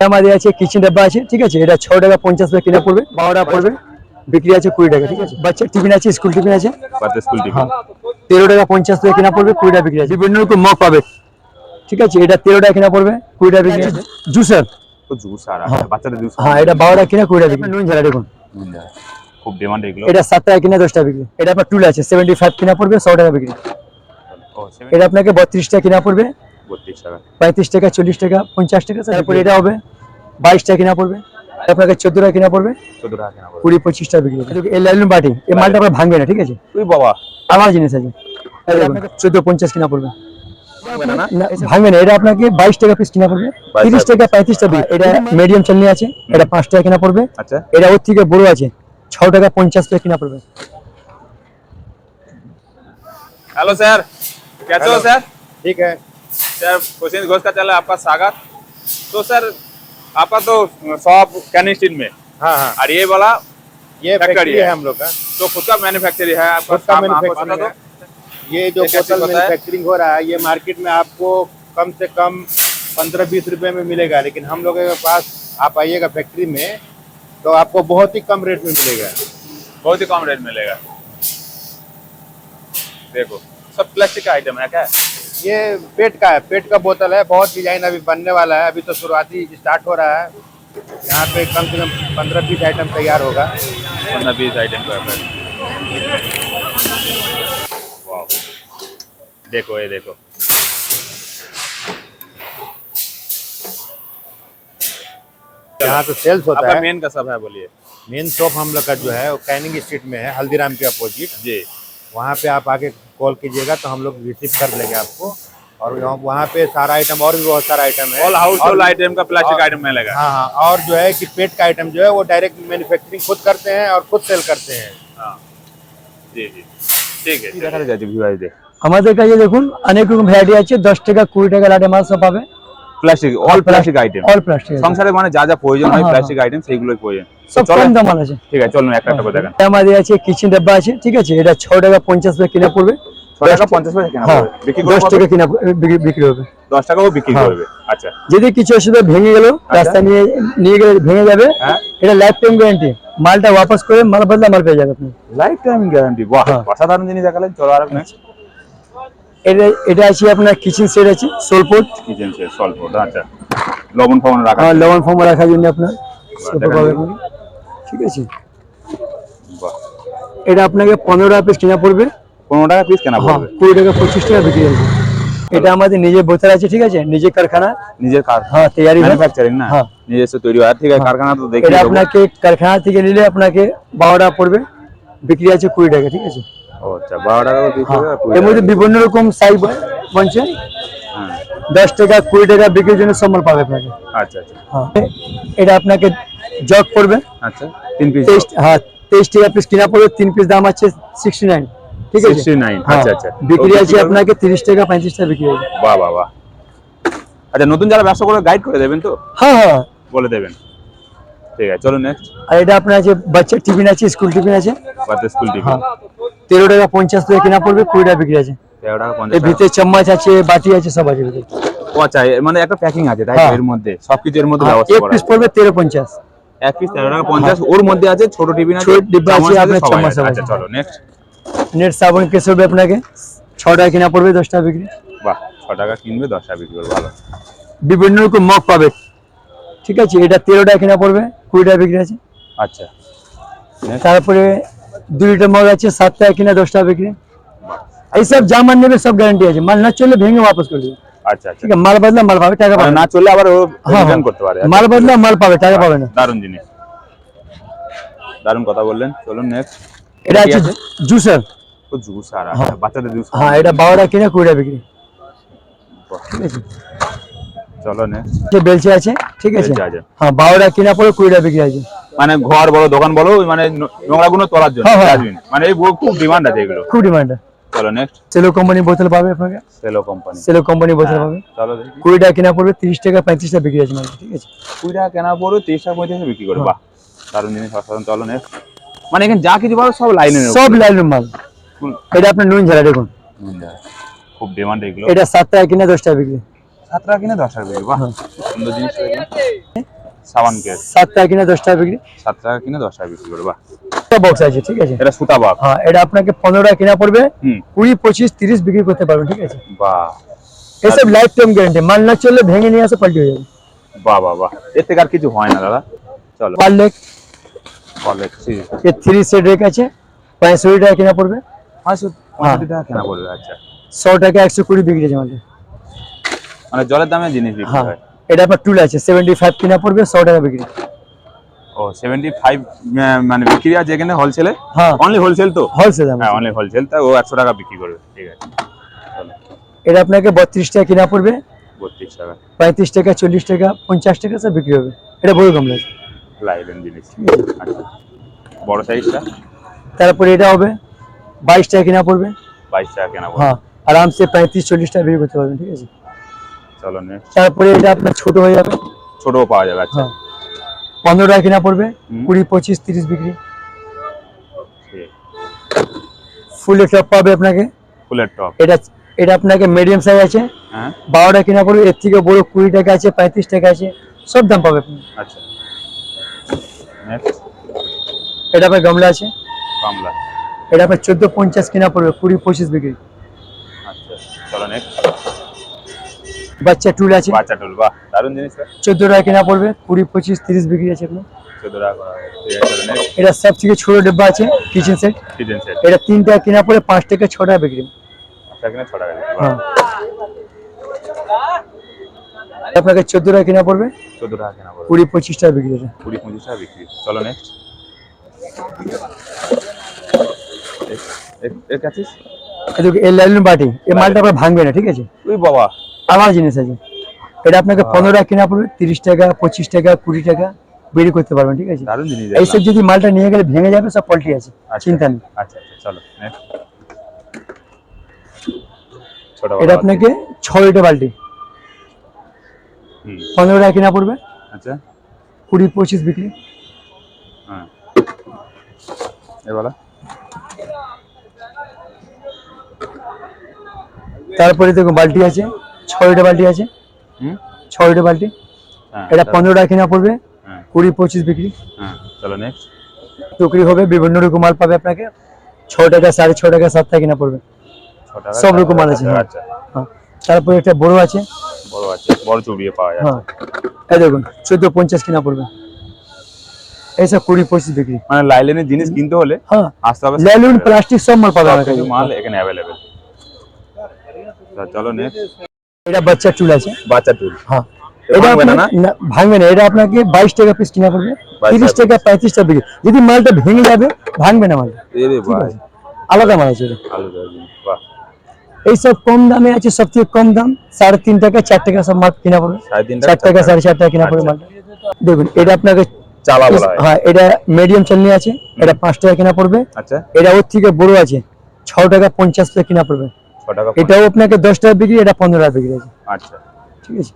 আমাদের আছে কিচেন ডাব্বা আছে, ঠিক আছে, এটা 6 টাকা 50 পয়সা কিনা পড়বে, 12 টাকা পড়বে, বিক্রি আছে 20 টাকা, ঠিক আছে। বাচ্চার টিফিন আছে, স্কুল টিফিন আছে, বাচ্চা স্কুল টিফিন 13 টাকা 50 পয়সা কিনা পড়বে, 20 টাকা বিক্রি আছে। বিভিন্ন রকম মগ পাবে, ঠিক আছে, এটা 13 টাকা কিনা পড়বে, 20 টাকা বিক্রি আছে। জুসার, তো জুস আর বাচ্চাদের জুস, হ্যাঁ, এটা 12 টাকা কিনা 20 টাকা বিক্রি। নুন ঝালা দেখুন, খুব ডিমান্ড এগুলো। এটা 7 টাকা কিনা 10 টাকা বিক্রি। এটা আপনার টুল আছে 75 কিনা পড়বে, 100 টাকা বিক্রি। এটা আপনাকে 32 টাকা কিনা পড়বে, 32 টাকা, 35 টাকা, 40 টাকা, 50 টাকা। তারপরে এটা হবে 22 টাকা কিনা পড়বে, আপনাকে 14 টাকা কিনা পড়বে, 14 টাকা কেনা পড়বে। 20-25 টাকা বিক্রি হবে। এই লাইলন বাটি, এই মালটা আপনার ভাঙবে না, ঠিক আছে, তুই বাবা আমার জিনিস আছে। এটা আপনাকে 14.50 কিনা পড়বে, না ভাঙবে না। এটা আপনাকে 22 টাকা পিস কিনা পড়বে, 30 টাকা 35 টাকা। এটা মিডিয়াম চালনি আছে, এটা 5 টাকা কিনা পড়বে। আচ্ছা, এটা ওর থেকে বড় আছে, 6 টাকা 50 পয়সা কিনা পড়বে। हेलो सर, कैसे हो सर? ठीक है। सर खुशिंद घोष का चला आपका स्वागत। तो सर आपका तो शॉप कैनिंग स्ट्रीट में, हाँ हाँ, और ये वाला ये फैक्ट्री है हम लोग का, तो खुद का मैन्युफैक्चरिंग है आपका? खुद का काम आपको मैन्युफैक्चरिंग बता है। दो। ये जो ये कैसे बोतल होता है? मैन्युफैक्चरिंग हो रहा है, ये मार्केट में आपको कम से कम 15-20 रुपए में मिलेगा, लेकिन हम लोगों के पास आप आइएगा फैक्ट्री में तो आपको बहुत ही कम रेट में मिलेगा। बहुत ही कम रेट मिलेगा। देखो सब प्लास्टिक का आइटम है क्या? ये पेट का है, पेट का बोतल है, बहुत डिजाइन अभी बनने वाला है, अभी तो शुरुआती स्टार्ट हो रहा है। यहाँ पे कम से कम 15-20 आइटम तैयार होगा। 15-20 आइटम का है। वाह, देखो ये देखो, यहाँ पे सेल्स होता आपका है। मेन का सब है, बोलिए। मेन शॉप हम लोग का जो है वो कैनिंग स्ट्रीट में है, हल्दीराम के अपोजिट। जी, वहाँ पे आप आके कॉल कीजिएगा तो हम लोग रिसीव कर लेंगे आपको। और वहाँ पे सारा आइटम, और भी बहुत सारा आइटम है, ऑल हाउस होल्ड आइटम का प्लास्टिक और- आइटम मिलेगा। हाँ हाँ, और जो है कि पेट का आइटम जो है वो डायरेक्ट मैन्युफैक्चरिंग खुद करते हैं और खुद सेल करते हैं। हाँ, जी जी, ठीक है। দেখা যাচ্ছে ভিউয়ার্স দেখ, আমাদের কাছে দেখুন অনেক রকম ভ্যারাইটি আছে, 10 টাকা 20 টাকা লাটে মাল সব পাবে, plastic, all plastic item. All plastic, সংসারে মানে যা যা প্রয়োজন হয় হ্যাঁ, প্লাস্টিক আইটেম সেইগুলোই প্রয়োজন। সব চলো, কম দাম মাল আছে। ঠিক আছে, চলুন একটা একটা করে দেখান। আমাদের আছে কিচেন ডাব্বা আছে, ঠিক আছে, এটা 6 টাকা 50 পয়সা কিনা পড়বে, 6 টাকা 50 পয়সা কেনা হ্যাঁ, পড়বে, বিক্রি 10 করবে টাকা কিনা বিক্রি হবে। 10 টাকাও বিক্রি হ্যাঁ। করবে। আচ্ছা, যদি কিছু অসুবিধা ভেঙে গেল, রাস্তা নিয়ে নিয়ে গেলে ভেঙে যাবে, হ্যাঁ, এটা লাইফ টাইম গ্যারান্টি। মালটা ওয়াপস করে মাল বদলা মাল পেয়ে যাবে আপনি। Life time guarantee. বাহ, হ্যাঁ। অসাধারণ জিনিস দেখালেন। চলো আর নেক্সট। এটা এটা আছে আপনার কিচেন সেট আছে, সোলপোর্ট, কিচেন সেট, সলভ করো। আচ্ছা, লবণ ফবণ রাখা। লবণ ফর্ম রাখার জন্য আপনার সোলপোর্ট দেখান পাবে দেখি। আপনি, ঠিক আছে। বাহ, এটা আপনাকে 15 টাকা পিস কিনা পড়বে, 15 টাকা পিস কেনা হ্যাঁ, পড়বে। 20 টাকা 25 টাকা বিক্রি হবে। এটা আমাদের নিজের বোতল আছে, ঠিক আছে, নিজের কারখানা, নিজের হ্যাঁ, তৈরি হয়। ম্যানুফ্যাকচারিং না, হ্যাঁ। নিজস্ব তৈরি হয়। ঠিক আছে, হ্যাঁ। কারখানা তো দেখি এটা আপনাকে কারখানা থেকে নিলে আপনাকে 12 টাকা পড়বে, বিক্রি আছে 20 টাকা, ঠিক আছে। ও আচ্ছা, 12 টাকা করে পিস হ্যাঁ, হবে আর 20 এর মধ্যে টাকা। বিভিন্ন রকম সাইজ বলছে, হ্যাঁ, 10 টাকা 20 টাকা বিক্রির জন্য সব মাল পাবে আপনাকে। আচ্ছা আচ্ছা হ্যাঁ, এটা আপনাকে জগ পড়বে, আচ্ছা, 3 পিস 23, হ্যাঁ, 23 টাকা পিস কিনা পড়বে, 3 পিস দাম আছে 69, ঠিক আছে। 69, হ্যাঁ, আচ্ছা আচ্ছা। বিক্রি তো আছে আপনাকে 30 টাকা 35 টাকা বিক্রি হবে। বাহ বাহ বাহ। আচ্ছা, নতুন যারা ব্যবসা করে গাইড করে দেবেন তো, হ্যাঁ হ্যাঁ। বলে দেবেন। ঠিক আছে, চলো নেক্সট। আর এটা আপনার আছে বাচ্চার টিফিন আছে, স্কুল টিফিন আছে, বাচ্চা স্কুল টিফিন, হ্যাঁ, 13 টাকা 50 টাকা কিনা পড়বে, 20 টাকা বিক্রি আছে। 13 টাকা এর 50 টাকা। ভিতরে চামচ আছে, বাটি আছে, সব আছে ভিতরে। ও আচ্ছা, এর মানে একটা প্যাকিং আছে তাই তো? হ্যাঁ। এর মধ্যে সবকিছু এর মধ্যে হ্যাঁ, ব্যবস্থা এক করা পিস আছে। পড়বে 13.50। এক পিস 13 টাকা 50, ওর মধ্যে আছে ছোট টিফিন আছে, ছোট ডিব্বা আছে, চামচ আপনার সবাই চামচ আছে। সব আচ্ছা, আছে। চলো নেক্সট। নেট সাবান কেস হবে আপনাকে 6 টাকা কিনা পড়বে, 10 টাকা বিক্রি। বাহ, 6 টাকা কিনবে, 10 টাকা বিক্রি করবে, ভালো। বিভিন্ন রকম মগ পাবে, ঠিক আছে, এটা 13 টাকা কিনা পড়বে, 20 টাকা বিক্রি আছে। আচ্ছা, তারপরে 2 লিটার মগ আছে, 7 টাকা কিনা 10 টাকা বিক্রি। এইসব যা মাল নেবে সব গ্যারান্টি আছে, মাল না চললে ভেঙে ওয়াপস করে দেবে, আচ্ছা আচ্ছা। ঠিক আছে। মাল বদলা মাল পাবে, টাকা পাবে মানে না। না চললে আবার ও হ্যাঁ, রিটার্ন করতে পারে। মাল বদলা মাল পাবে, টাকা পাবে না। দারুণ জিনিস, দারুণ কথা বললেন। চলুন নেক্সট। এটা আছে জুসার, তো জুস আর হ্যাঁ। বাচ্চাদের জুস। হ্যাঁ, এটা 12 টাকা কিনা 20 টাকা বিক্রি, ঠিক আছে। চলো নেক্সট। যে বেলচা আছে, ঠিক আছে, বেলচা আছে। হ্যাঁ, 12 টাকা কিনা পড়ে 20 টাকা বিক্রি আছে। মানে ঘর বলো, দোকান বলো, মানে নোংরা গুলো তোলার জন্য হ্যাঁ, হ্যাঁ। ডাস্টবিন, মানে এই খুব ডিমান্ড আছে এগুলো। খুব ডিমান্ড। চলো নেক্সট। সেলো কোম্পানি বোতল পাবে আপনাকে, সেলো কোম্পানি, সেলো কোম্পানি বোতল পাবে, চলো দেখি। 20 টাকা কিনা পড়বে, 30 টাকা 35 টাকা বিক্রি আছে মাল, ঠিক আছে। 20 টাকা কেনা পড়বে, 30 টাকা 35 টাকা বিক্রি করে। হ্যাঁ। বাহ, দারুণ জিনিস, অসাধারণ। চলো নেক্সট। মানে এখানে যা কিছু পাবো সব লাইনের সব লাইনের মাল। এটা আপনার নুন ঝালা দেখুন, খুব ডিমান্ড এগুলো। এটা 7 টাকা কিনা 10 টাকা বিক্রি। 7 টাকা কিনে 10 টাকা বিক্রি, বাহ হ্যাঁ। সুন্দর জিনিস তো দেখলাম। সাবান কেস 7 টাকা কিনে 10 টাকা বিক্রি। 7 টাকা কিনে 10 টাকা বিক্রি করে, বাহ। বক্স আছে, ঠিক আছে। এটা সুতা বাগ। হ্যাঁ, এটা আপনাকে 15 টাকা কিনা পড়বে, হুম 20, 25, 30 বিক্রি করতে পারবেন, ঠিক আছে। বাহ এসব লাইফ টাইম গ্যারান্টি, মাল না চললে ভেঙে নিয়ে আসে পাল্টি হয়ে যাবে। বাহ বাহ বাহ, এর থেকে আর কিছু হয় না দাদা। চলো পার লেগ বলে এর 3 সেট রেক আছে, 65 টাকা কিনা পড়বে। 550 টাকা কেনা পড়বে, আচ্ছা। 100 টাকা 120 বিক্রি আছে আমাদের। মানে জলের দামে জিনিস বিক্রি হ্যাঁ, হয়। এটা আপনার টুল আছে, 75 কিনা পড়বে, 100 টাকা বিক্রি। ও 75 মানে বিক্রি আছে এখানে হোলসেলে? হ্যাঁ, অনলি হোলসেল তো? হোলসেল দাম। হ্যাঁ অনলি হোলসেল, তা ও 100 টাকা বিক্রি করবে, ঠিক আছে। চলো এটা আপনাকে 32 টাকা কিনা পড়বে, 32 টাকা 35 টাকা, 40 টাকা, 50 টাকা সব বিক্রি হবে। এটা বড় গামলা আছে। লাইলেন জিনিস, আচ্ছা। বড় সাইজটা তারপরে এটা হবে 22 টাকা কিনা পড়বে। 22 টাকা কেনা পড়বে। হ্যাঁ, আরামসে 35-40 টাকা বিক্রি করতে পারবেন, ঠিক আছে। চলো নেক্সট। তারপরে এটা আপনার ছোট হয়ে যাবে। ছোটও পাওয়া যাবে, আচ্ছা। হ্যাঁ, 15 টাকা কিনা পড়বে, হুম। 20, 25, 30 বিক্রি। ঠিক। ফুলের টপ পাবে আপনাকে। ফুলের টপ, এটা এটা আপনাকে মিডিয়াম সাইজ আছে, হ্যাঁ 12 টাকা কিনা পড়বে। এর থেকে বড় 20 টাকা আছে, 35 টাকা আছে, সব দাম পাবে আপনি। আচ্ছা। নেক্সট এটা আপনার গামলা আছে, গামলা, এটা আপনার 14.50 কিনা পড়বে, 20, 25 বিক্রি। আচ্ছা। চলো নেক্সট। বাচ্চা টুল আছে, বাচ্চা টুল, বাহ দারুণ জিনিস। 14 টাকা কিনা পড়বে, 20, 25, 30 বিক্রি আছে আপনার। 14 টাকা করা হবে, ঠিক আছে। চলো নেক্সট। এটা সব থেকে ছোট ডিব্বা আছে, কিচেন সেট। কিচেন সেট, এটা 3 টাকা কিনা পড়ে, 5 টাকা, 6 টাকা বিক্রি। আচ্ছা কিনা 6 টাকা দিচ্ছি, হ্যাঁ, বাহ। আপনাকে 14 টাকা কিনা পড়বে, 14 টাকা কেনা পড়বে, 20, 25 টাকা বিক্রি আছে। 20-25 টাকা বিক্রি। চলো নেক্সট। এর কাছে এদিকে এই লাইলন বাটি, এই মালটা আপনার ভাঙবে না, ঠিক আছে। ওই বাবা, আমার জিনিস আছে। এটা আপনাকে 15 টাকা কিনা পড়বে, 30 টাকা, 25 টাকা, 20 টাকা বিক্রি করতে পারবেন, ঠিক আছে। দারুণ জিনিস এইসব দেখলাম। যদি মালটা নিয়ে গেলে ভেঙে যাবে, সব পল্টি আছে, আচ্ছা, চিন্তা নেই। আচ্ছা আচ্ছা, চলো নেক্সট। ছোট এটা আপনাকে 6 লিটার বালতি, 15 টাকা কিনা পড়বে, আচ্ছা 20, 25 বিক্রি। হ্যাঁ এবারে তারপরে দেখুন বালতি আছে, 6 লিটার বালতি আছে, হুম 6 লিটার বালতি। হ্যাঁ এটা 15 টাকা কিনা পড়বে, হ্যাঁ 20, 25 বিক্রি। হ্যাঁ চলো নেক্সট। টুকরি হবে, বিভিন্ন রকম মাল পাবে আপনাকে। 6 টাকা, 6.5 টাকা, 7 টাকা কিনা পড়বে, 6 টাকা সব রকম মাল আছে। হ্যাঁ, আচ্ছা, হ্যাঁ। তারপরে একটা বড় আছে, বড় আছে, বড় চুড়িয়ে পাওয়া যায়। হ্যাঁ, এই দেখুন 14.50 কিনা পড়বে। এইসব 20, 25 বিক্রি। মানে লাইলেনের জিনিস কিনতে হলে হ্যাঁ, আসতে হবে। লাইলন প্লাস্টিক সব মাল পাবে সব আমার কাছে। কিছু মাল এখানে অ্যাভেলেবেল। চলো নেক্সট। এটা বাচ্চা চুল আছে। বাচ্চা টুল, হ্যাঁ, এটা ভাঙবে না? না, ভাঙবে না। এটা আপনাকে 22 টাকা পিস কিনা পড়বে, 22 30 টাকা, 35 টাকা বিক্রি। যদি মালটা ভেঙে যাবে, ভাঙবে না মাল, এরে ঠিক ভাই, আছে। আলাদা মাল আছে এটা। আলু দারুন, বাহ। এইসব কম দামে আছে, সবথেকে কম দাম 3.5 টাকা, 4 টাকা সব মাল কিনা পড়বে। 3.5 4 টাকা, 4.5 টাকা কিনা পড়বে আচ্ছা। মালটা। দেখুন এটা আপনাকে চালা বলা হয়। হ্যাঁ, এটা মিডিয়াম চালনি আছে, এটা 5 টাকা কিনা পড়বে। আচ্ছা এটা ওর থেকে বড় আছে, 6 টাকা 50 টাকা কিনা পড়বে। 6 টাকা। এটাও আপনাকে 10 টাকা বিক্রি, এটা 15 টাকা বিক্রি আছে, আচ্ছা ঠিক আছে।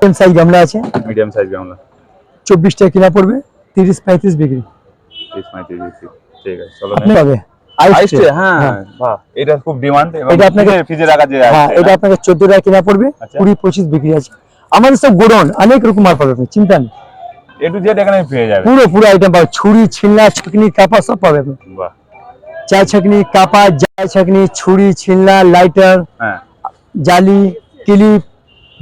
মিডিয়াম সাইজ গামলা আছে, মিডিয়াম সাইজ গামলা, 24 টাকা কিনা পড়বে, 30, 35 বিক্রি। 30-35 বিক্রি, ঠিক আছে। চলো আপনি নেক্সট। পাবে আইস আইস ট্রে, ট্রে, হ্যাঁ হ্যাঁ। বাহ, এটা খুব ডিমান্ড। এটা আপনাকে ফ্রিজে রাখা যায়। হ্যাঁ, এটা আপনাকে 14 টাকা কিনা পড়বে, আচ্ছা। 20, 25 বিক্রি আছে। আমাদের সব গোডাউন, অনেক রকম মাল পাবে, আপনি চিন্তা নেই। এ টু জেড এখানে পেয়ে যাবে। পুরো আইটেম পাবে, ছুরি, ছিলনা, ছাকনি, কাপা সব পাবে আপনি। বাহ, চা ছাকনি, কাপা, চা ছাকনি, ছুরি, ছিলনা, লাইটার, হ্যাঁ জালি, ক্লিপ,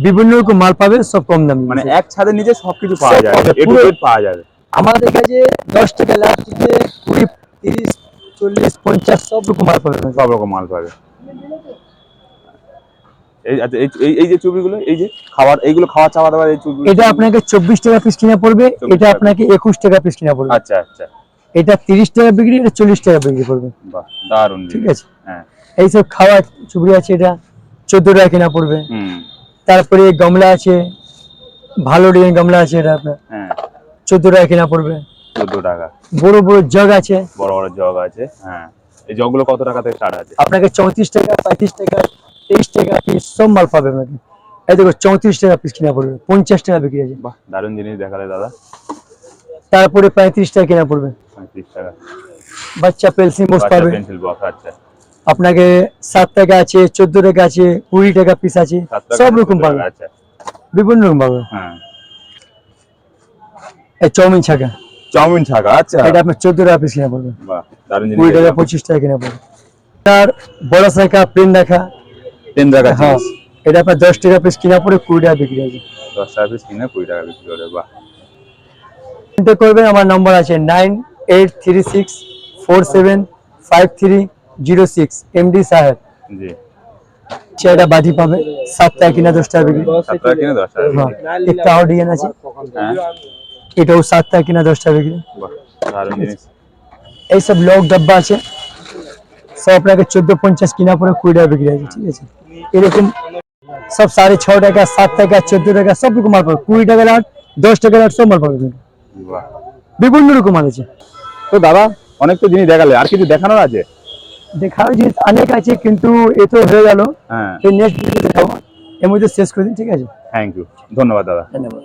বিভিন্ন রকম মাল পাবে, সব কম দামে। মানে এক ছাদের নিচে সবকিছু পাওয়া সব যায়, পাবে, এ টু পুরো। জেড পাওয়া যাবে। আমাদের কাছে 10 টাকা লাস্ট থেকে 20, 30, 40, 50 সব রকম মাল পাবে। সব রকম মাল পাবে। এই আচ্ছা, এই যে চুবিগুলো, এই যে খাবার, এইগুলো খাওয়া চাওয়া দাওয়া, এই চুবিগুলো এটা আপনাকে 24 টাকা পিস কিনা পড়বে, 24 এটা টাকা আপনাকে 21 টাকা পিস কিনা পড়বে। আচ্ছা আচ্ছা, এটা 30 টাকা বিক্রি, এটা 40 টাকা বিক্রি করবে, বাহ দারুণ ঠিক জিনিস। আছে। হ্যাঁ এইসব খাওয়ার চুবড়ি আছে, এটা 14 টাকা কিনা পড়বে। হুম তারপরে গামলা আছে, ভালো ডিজাইন গামলা আছে, এটা আপনার হ্যাঁ 14 টাকা কিনা পড়বে। 14 টাকা। বড় বড় জগ আছে, বড় বড় জগ আছে, হ্যাঁ। এই জগগুলো কত টাকা থেকে স্টার্ট আছে? আপনাকে 34 টাকা, 35 টাকা, 23 টাকা পিস সব মাল পাবে আপনাকে। এই দেখো 34 টাকা পিস কিনা পড়বে, 50 টাকা বিক্রি আছে। বাহ দারুণ জিনিস দেখালে দাদা। তারপরে 35 টাকা কিনা পড়বে। 35 টাকা। বাচ্চা পেন্সিল বক্স বাচ্চা পাবে, পেন্সিল বক্স, আচ্ছা আপনাকে 7 টাকা আছে, 14 টাকা আছে, 20 টাকা পিস আছে, 7 টাকা, সব রকম 14 পাবে, টাকা, আচ্ছা বিভিন্ন রকম পাবে। হ্যাঁ এই চাউমিন ছাকা, চাউমিন ছাকা, আচ্ছা এটা আপনার 14 টাকা পিস কিনা পড়বে, বাহ দারুণ 20 জিনিস টাকা 25 টাকা কিনা পড়বে। তার বড় শাখা প্লেন রাখা, টেন টাকা হ্যাঁ এটা আপনার 10 টাকা পিস কিনা পড়ে 20 টাকা বিক্রি আছে। 10 টাকা পিস কিনে 20 টাকা বিক্রি করে, বাহ চিন্তা করবেন, আমার নম্বর আছে 9836475306 এমডি সাহেব। জি সেটা বাজি পাবে 7 টাকা কিনা 10 টাকা বিক্রি। 7 টাকা কিনে 10 টাকা হ্যাঁ বিক্রি। একটা আর ডিজাইন আছে, হ্যাঁ এটাও 7 টাকা কিনা 10 টাকা বিক্রি। বাহ দারুণ জিনিস। এইসব লক ডাব্বা আছে, সব আপনাকে 14.50 কিনা পরে 20 টাকা বিক্রি আছে, ঠিক আছে। এরকম সব 6.5 টাকা, 7 টাকা, 14 টাকা সব রকম মাল পাবে, 20 টাকা লাট, 10 টাকা লাট সব মাল পাবে, বাহ বিভিন্ন রকম মাল আছে। তো দাদা অনেক তো জিনিস দেখালে, আর কিছু দেখানোর আছে? দেখার জিনিস অনেক আছে, কিন্তু এ তো হয়ে গেল, হ্যাঁ নেক্সট ভিডিও দেখাবো, এর মধ্যে শেষ করে দিন, ঠিক আছে। থ্যাংক ইউ, ধন্যবাদ দাদা। ধন্যবাদ।